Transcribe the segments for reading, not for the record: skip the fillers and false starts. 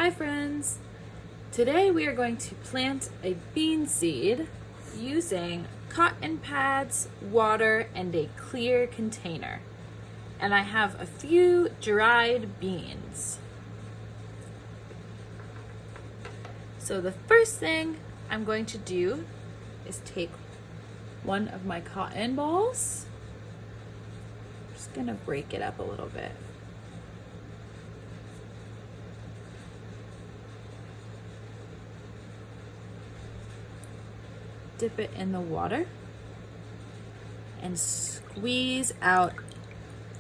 Hi friends! Today we are going to plant a bean seed using cotton pads, water, and a clear container. And I have a few dried beans. So the first thing I'm going to do is take one of my cotton balls. I'm just gonna break it up a little bit. Dip it in the water and squeeze out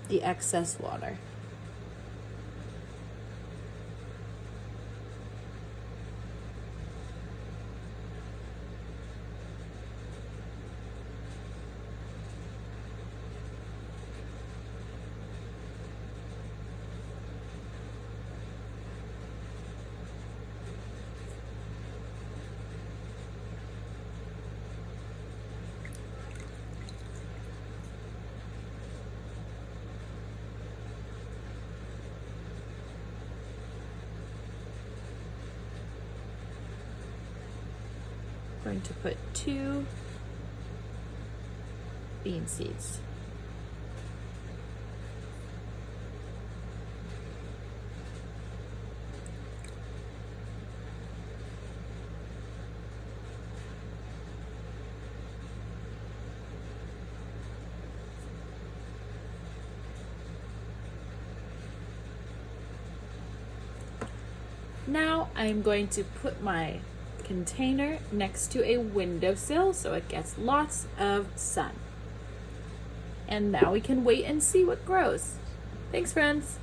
the excess water. Going to put 2 bean seeds. Now I'm going to put my container next to a windowsill so it gets lots of sun. And now we can wait and see what grows. Thanks, friends.